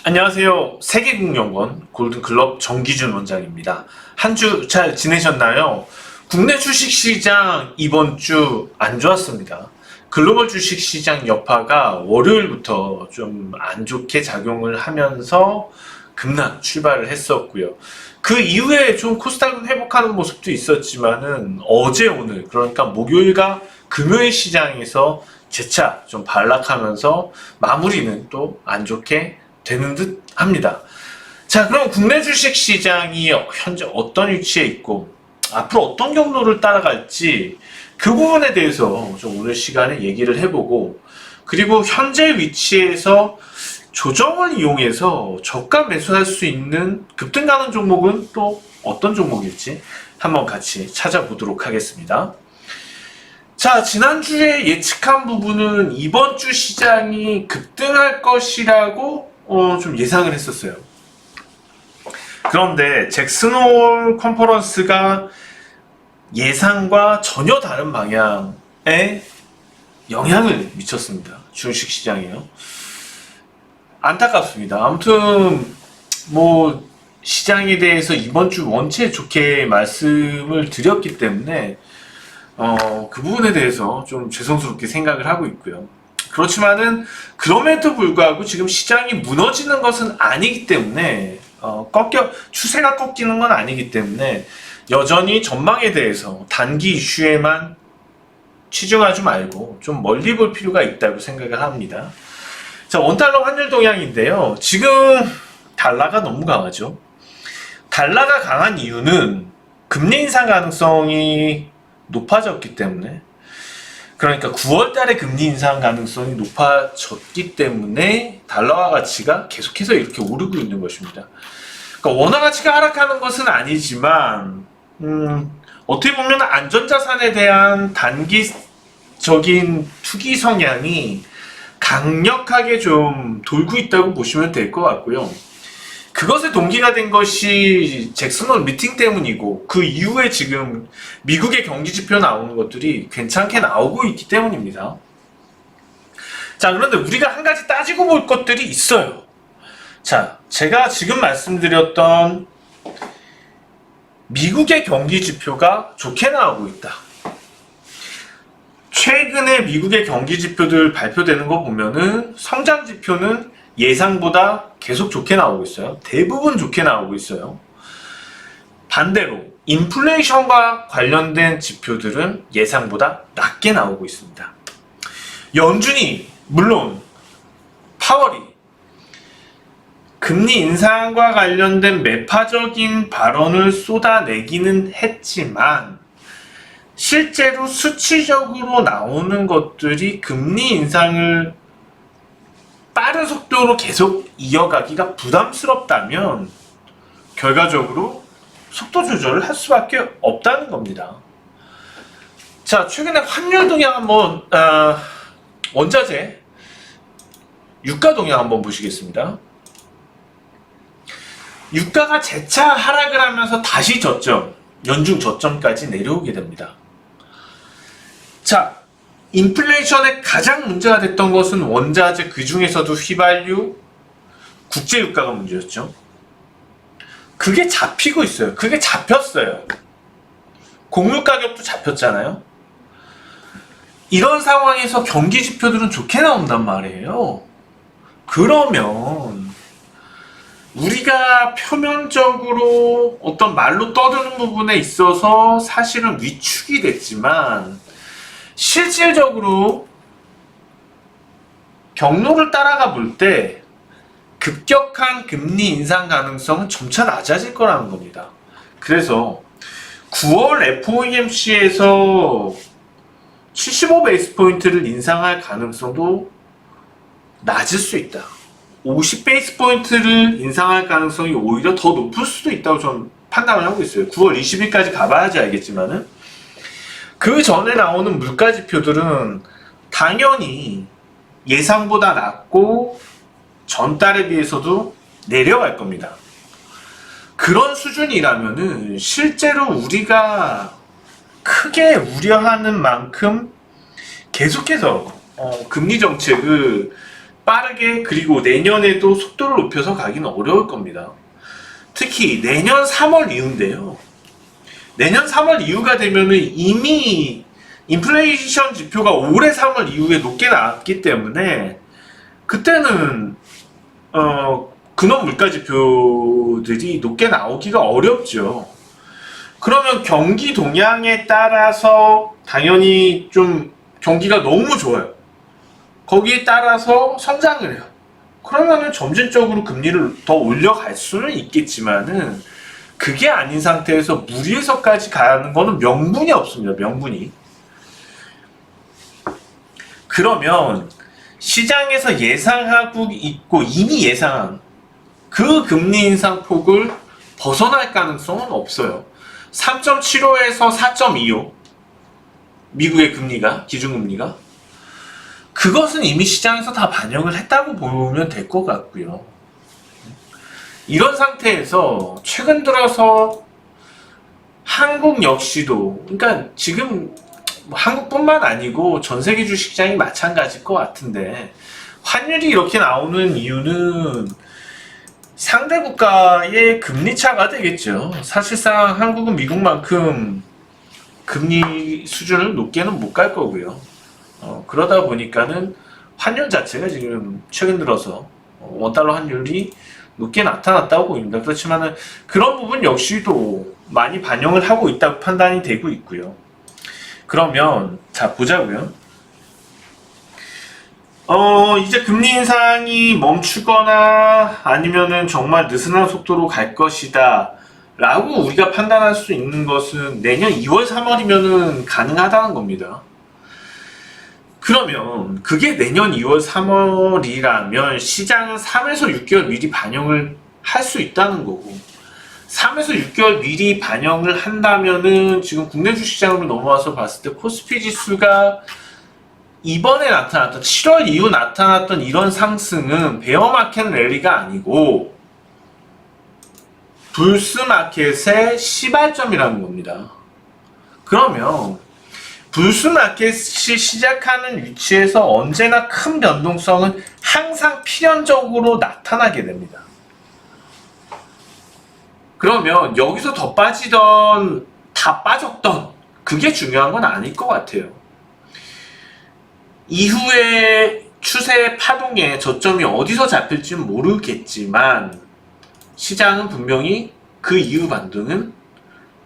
안녕하세요. 세계국연구원 골든클럽 정기준 원장입니다. 한 주 잘 지내셨나요? 국내 주식시장 이번 주 안 좋았습니다. 글로벌 주식시장 여파가 월요일부터 좀 안 좋게 작용을 하면서 급락 출발을 했었고요. 그 이후에 좀 코스닥은 회복하는 모습도 있었지만은 어제 오늘 그러니까 목요일과 금요일 시장에서 재차 좀 반락하면서 마무리는 또 안 좋게 되는 듯 합니다. 자, 그럼 국내 주식 시장이 현재 어떤 위치에 있고 앞으로 어떤 경로를 따라갈지 그 부분에 대해서 좀 오늘 시간에 얘기를 해보고, 그리고 현재 위치에서 조정을 이용해서 저가 매수할 수 있는 급등가는 종목은 또 어떤 종목일지 한번 같이 찾아보도록 하겠습니다. 자, 지난주에 예측한 부분은 이번 주 시장이 급등할 것이라고 좀 예상을 했었어요. 그런데 잭슨홀 컨퍼런스가 예상과 전혀 다른 방향에 영향을 미쳤습니다. 주식시장이요. 안타깝습니다. 아무튼 뭐 시장에 대해서 이번 주 원체 좋게 말씀을 드렸기 때문에 그 부분에 대해서 좀 죄송스럽게 생각을 하고 있고요. 그렇지만은 그럼에도 불구하고 지금 시장이 무너지는 것은 아니기 때문에 추세가 꺾이는 건 아니기 때문에 여전히 전망에 대해서 단기 이슈에만 치중하지 말고 좀 멀리 볼 필요가 있다고 생각을 합니다. 자, 원달러 환율 동향인데요. 지금 달러가 너무 강하죠. 달러가 강한 이유는 금리 인상 가능성이 높아졌기 때문에, 그러니까 9월 달에 금리 인상 가능성이 높아졌기 때문에 달러화 가치가 계속해서 이렇게 오르고 있는 것입니다. 그러니까 원화 가치가 하락하는 것은 아니지만 어떻게 보면 안전자산에 대한 단기적인 투기 성향이 강력하게 좀 돌고 있다고 보시면 될 것 같고요. 그것의 동기가 된 것이 잭슨홀 미팅 때문이고, 그 이후에 지금 미국의 경기지표 나오는 것들이 괜찮게 나오고 있기 때문입니다. 자, 그런데 우리가 한 가지 따지고 볼 것들이 있어요. 자, 제가 지금 말씀드렸던 미국의 경기지표가 좋게 나오고 있다. 최근에 미국의 경기지표들 발표되는 거 보면은 성장지표는 예상보다 계속 좋게 나오고 있어요. 대부분 좋게 나오고 있어요. 반대로 인플레이션과 관련된 지표들은 예상보다 낮게 나오고 있습니다. 연준이, 물론 파월이 금리 인상과 관련된 매파적인 발언을 쏟아내기는 했지만 실제로 수치적으로 나오는 것들이 금리 인상을 빠른 속도로 계속 이어가기가 부담스럽다면 결과적으로 속도 조절을 할 수밖에 없다는 겁니다. 자, 최근에 환율 동향 한번 원자재 유가 동향 한번 보시겠습니다. 유가가 재차 하락을 하면서 다시 저점, 연중 저점까지 내려오게 됩니다. 자, 인플레이션에 가장 문제가 됐던 것은 원자재, 그 중에서도 휘발유, 국제유가가 문제였죠. 그게 잡히고 있어요. 그게 잡혔어요. 곡물 가격도 잡혔잖아요. 이런 상황에서 경기 지표들은 좋게 나온단 말이에요. 그러면 우리가 표면적으로 어떤 말로 떠드는 부분에 있어서 사실은 위축이 됐지만 실질적으로 경로를 따라가 볼 때 급격한 금리 인상 가능성은 점차 낮아질 거라는 겁니다. 그래서 9월 FOMC에서 75베이스 포인트를 인상할 가능성도 낮을 수 있다. 50베이스 포인트를 인상할 가능성이 오히려 더 높을 수도 있다고 저는 판단을 하고 있어요. 9월 20일까지 가봐야지 알겠지만은, 그 전에 나오는 물가 지표들은 당연히 예상보다 낮고 전달에 비해서도 내려갈 겁니다. 그런 수준이라면은 실제로 우리가 크게 우려하는 만큼 계속해서 금리 정책을 빠르게 그리고 내년에도 속도를 높여서 가기는 어려울 겁니다. 특히 내년 3월 이후인데요. 내년 3월 이후가 되면은 이미 인플레이션 지표가 올해 3월 이후에 높게 나왔기 때문에 그때는 근원 물가 지표들이 높게 나오기가 어렵죠. 그러면 경기 동향에 따라서 당연히 좀 경기가 너무 좋아요. 거기에 따라서 성장을 해요. 그러면은 점진적으로 금리를 더 올려갈 수는 있겠지만은 그게 아닌 상태에서 무리해서까지 가는 거는 명분이 없습니다. 명분이. 그러면 시장에서 예상하고 있고 이미 예상한 그 금리 인상 폭을 벗어날 가능성은 없어요. 3.75에서 4.25 미국의 금리가 기준금리가 그것은 이미 시장에서 다 반영을 했다고 보면 될 것 같고요. 이런 상태에서 최근 들어서 한국 역시도 그러니까 지금 한국뿐만 아니고 전 세계 주식시장이 마찬가지일 것 같은데 환율이 이렇게 나오는 이유는 상대 국가의 금리 차가 되겠죠. 사실상 한국은 미국만큼 금리 수준을 높게는 못 갈 거고요. 그러다 보니까는 환율 자체가 지금 최근 들어서 원달러 환율이 높게 나타났다고 보입니다. 그렇지만은 그런 부분 역시도 많이 반영을 하고 있다고 판단이 되고 있고요. 그러면 자 보자고요. 이제 금리 인상이 멈추거나 아니면은 정말 느슨한 속도로 갈 것이다 라고 우리가 판단할 수 있는 것은 내년 2월 3월이면은 가능하다는 겁니다. 그러면 그게 내년 2월 3월이라면 시장은 3에서 6개월 미리 반영을 할 수 있다는 거고 3에서 6개월 미리 반영을 한다면은 지금 국내 주식시장으로 넘어와서 봤을 때 코스피 지수가 이번에 나타났던 7월 이후 나타났던 이런 상승은 베어마켓 랠리가 아니고 불스마켓의 시발점이라는 겁니다. 그러면 불스마켓이 시작하는 위치에서 언제나 큰 변동성은 항상 필연적으로 나타나게 됩니다. 그러면 여기서 더 빠지던 다 빠졌던 그게 중요한 건 아닐 것 같아요. 이후에 추세 파동의 저점이 어디서 잡힐지는 모르겠지만 시장은 분명히 그 이후 반등은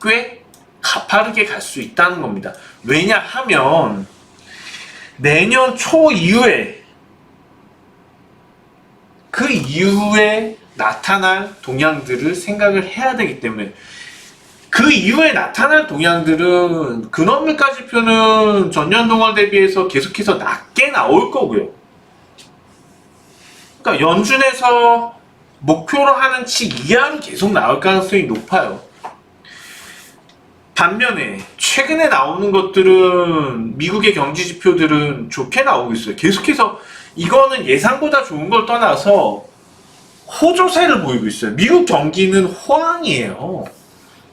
꽤 가파르게 갈 수 있다는 겁니다. 왜냐하면 내년 초 이후에 그 이후에 나타날 동향들을 생각을 해야 되기 때문에 그 이후에 나타날 동향들은 근원물가 지표는 전년 동월 대비해서 계속해서 낮게 나올 거고요. 그러니까 연준에서 목표로 하는 치 이하로 계속 나올 가능성이 높아요. 반면에 최근에 나오는 것들은 미국의 경제 지표들은 좋게 나오고 있어요. 계속해서 이거는 예상보다 좋은 걸 떠나서 호조세를 보이고 있어요. 미국 경기는 호황이에요.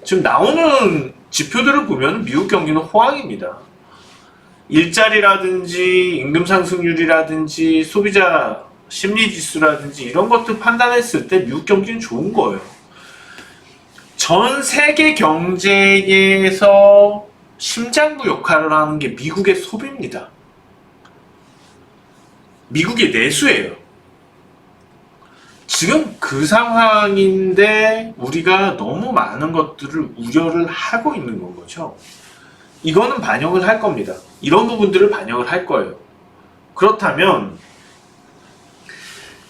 지금 나오는 지표들을 보면 미국 경기는 호황입니다. 일자리라든지 임금 상승률이라든지 소비자 심리지수라든지 이런 것들 판단했을 때 미국 경기는 좋은 거예요. 전 세계 경제에서 심장부 역할을 하는 게 미국의 소비입니다. 미국의 내수예요. 지금 그 상황인데 우리가 너무 많은 것들을 우려를 하고 있는 건 거죠. 이거는 반영을 할 겁니다. 이런 부분들을 반영을 할 거예요. 그렇다면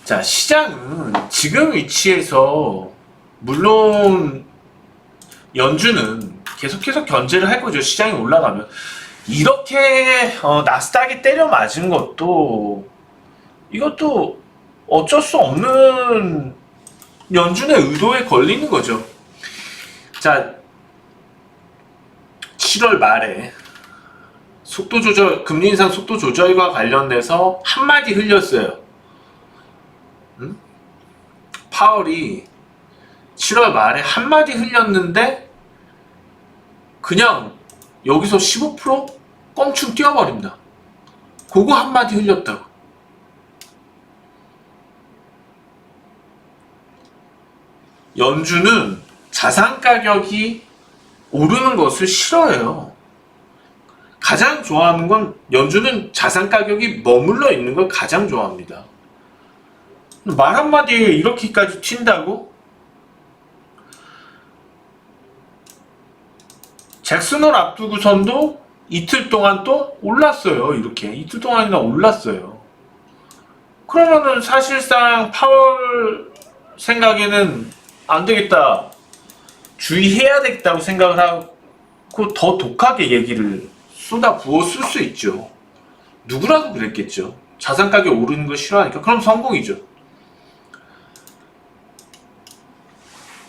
자, 시장은 지금 위치에서 물론 연준은 계속해서 견제를 할 거죠. 시장이 올라가면. 이렇게 나스닥이 때려 맞은 것도 이것도 어쩔 수 없는 연준의 의도에 걸리는 거죠. 자, 7월 말에 속도 조절, 금리 인상 속도 조절과 관련돼서 한마디 흘렸어요. 파월이 7월 말에 한마디 흘렸는데 그냥 여기서 15% 껑충 뛰어버립니다. 그거 한마디 흘렸다고. 연준은 자산 가격이 오르는 것을 싫어해요. 가장 좋아하는 건 연준은 자산 가격이 머물러 있는 걸 가장 좋아합니다. 말 한마디에 이렇게까지 튄다고? 잭슨홀 앞두고선도 이틀 동안 또 올랐어요. 이렇게 이틀 동안이나 올랐어요. 그러면은 사실상 파월 생각에는 안 되겠다, 주의해야 되겠다고 생각을 하고 더 독하게 얘기를 쏟아 부어 쓸 수 있죠. 누구라도 그랬겠죠. 자산 가격 오르는 거 싫어하니까. 그럼 성공이죠.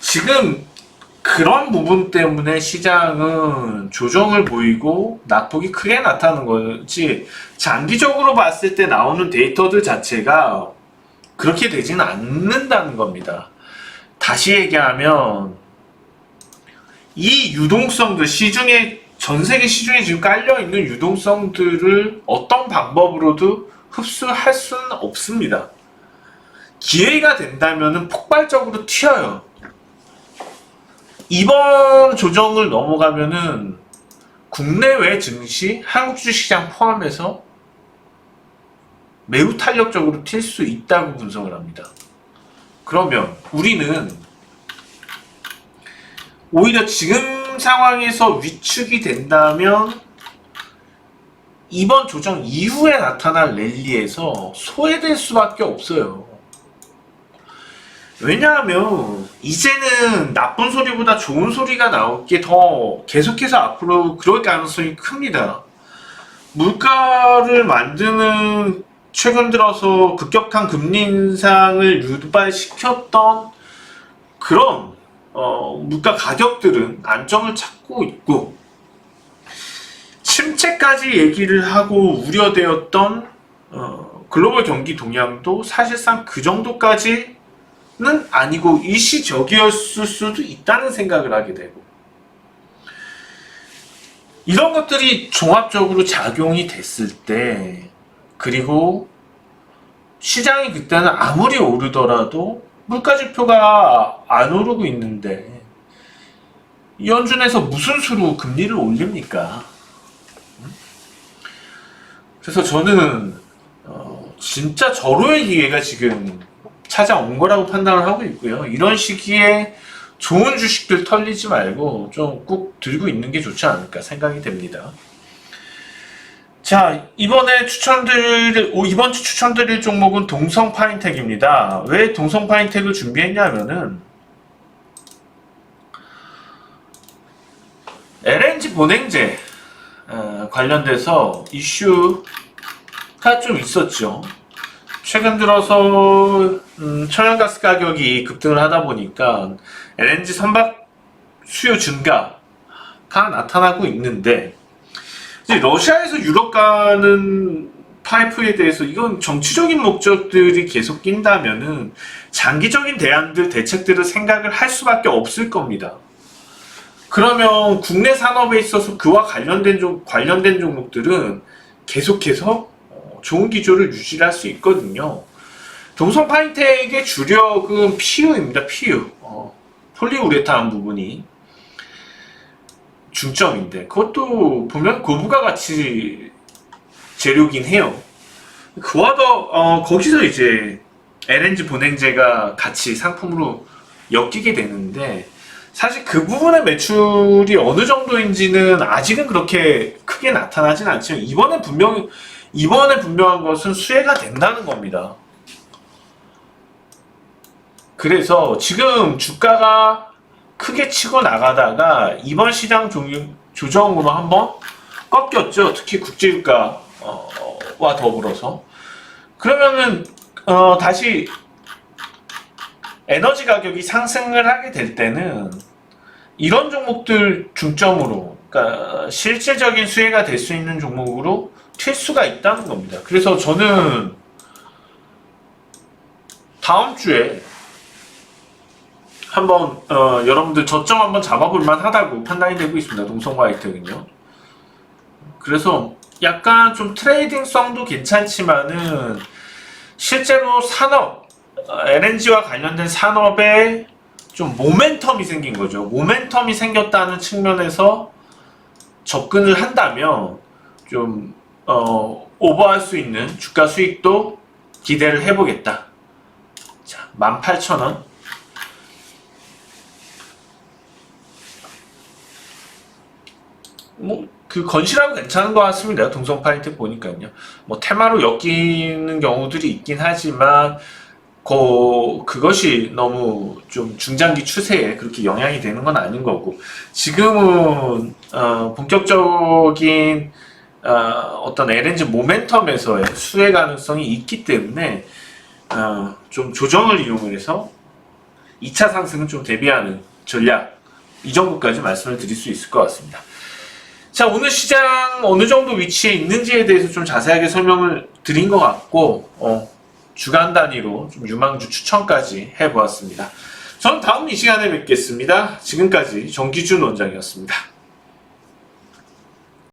지금 그런 부분 때문에 시장은 조정을 보이고 낙폭이 크게 나타나는 거지, 장기적으로 봤을 때 나오는 데이터들 자체가 그렇게 되지는 않는다는 겁니다. 다시 얘기하면 이 유동성들, 시중에, 전 세계 시중에 지금 깔려있는 유동성들을 어떤 방법으로도 흡수할 수는 없습니다. 기회가 된다면 폭발적으로 튀어요. 이번 조정을 넘어가면은 국내외 증시, 한국 주식시장 포함해서 매우 탄력적으로 튈 수 있다고 분석을 합니다. 그러면 우리는 오히려 지금 상황에서 위축이 된다면 이번 조정 이후에 나타날 랠리에서 소외될 수밖에 없어요. 왜냐하면 이제는 나쁜 소리보다 좋은 소리가 나올 게 더 계속해서 앞으로 그럴 가능성이 큽니다. 물가를 만드는, 최근 들어서 급격한 금리 인상을 유발시켰던 그런 물가 가격들은 안정을 찾고 있고, 침체까지 얘기를 하고 우려되었던 글로벌 경기 동향도 사실상 그 정도까지는 아니고 일시적이었을 수도 있다는 생각을 하게 되고, 이런 것들이 종합적으로 작용이 됐을 때, 그리고 시장이 그때는 아무리 오르더라도 물가지표가 안 오르고 있는데 연준에서 무슨 수로 금리를 올립니까? 그래서 저는 진짜 절호의 기회가 지금 찾아온 거라고 판단을 하고 있고요. 이런 시기에 좋은 주식들 털리지 말고 좀 꾹 들고 있는 게 좋지 않을까 생각이 됩니다. 자, 이번 주 추천드릴 종목은 동성 파인텍입니다. 왜 동성 파인텍을 준비했냐면은 LNG 본행제 관련돼서 이슈가 좀 있었죠. 최근 들어서 천연가스 가격이 급등을 하다 보니까 LNG 선박 수요 증가가 나타나고 있는데, 이제 러시아에서 유럽 가는 파이프에 대해서 이건 정치적인 목적들이 계속 낀다면은 장기적인 대책들을 생각을 할 수밖에 없을 겁니다. 그러면 국내 산업에 있어서 그와 관련된 종목들은 계속해서 좋은 기조를 유지할 수 있거든요. 동성 파인텍의 주력은 PU입니다. PU. 폴리우레탄 부분이 중점인데, 그것도 보면 고부가 가치 재료긴 해요. 그와 더 거기서 이제 LNG 본행제가 같이 상품으로 엮이게 되는데, 사실 그 부분의 매출이 어느 정도인지는 아직은 그렇게 크게 나타나진 않지만 이번에 분명한 것은 수혜가 된다는 겁니다. 그래서 지금 주가가 크게 치고 나가다가 이번 시장 조정으로 한번 꺾였죠. 특히 국제유가와 더불어서. 그러면은 다시 에너지 가격이 상승을 하게 될 때는 이런 종목들 중점으로, 그러니까 실질적인 수혜가 될 수 있는 종목으로 튈 수가 있다는 겁니다. 그래서 저는 다음 주에 한번 여러분들 저점 한번 잡아볼 만하다고 판단이 되고 있습니다. 동성 화이트는요. 그래서 약간 좀 트레이딩성도 괜찮지만은 실제로 산업, LNG와 관련된 산업의 좀 모멘텀이 생긴 거죠. 모멘텀이 생겼다는 측면에서 접근을 한다면 좀 오버할 수 있는 주가 수익도 기대를 해보겠다. 자, 18,000원. 그 건실하고 괜찮은 것 같습니다. 동성 파이트 보니까요. 테마로 엮이는 경우들이 있긴 하지만 그것이 너무 좀 중장기 추세에 그렇게 영향이 되는 건 아닌 거고, 지금은 본격적인 어떤 LNG 모멘텀에서의 수혜 가능성이 있기 때문에 좀 조정을 이용을 해서 2차 상승은 좀 대비하는 전략, 이 정도까지 말씀을 드릴 수 있을 것 같습니다. 자, 오늘 시장 어느 정도 위치에 있는지에 대해서 좀 자세하게 설명을 드린 것 같고, 주간 단위로 좀 유망주 추천까지 해보았습니다. 저는 다음 이 시간에 뵙겠습니다. 지금까지 정기준 원장이었습니다.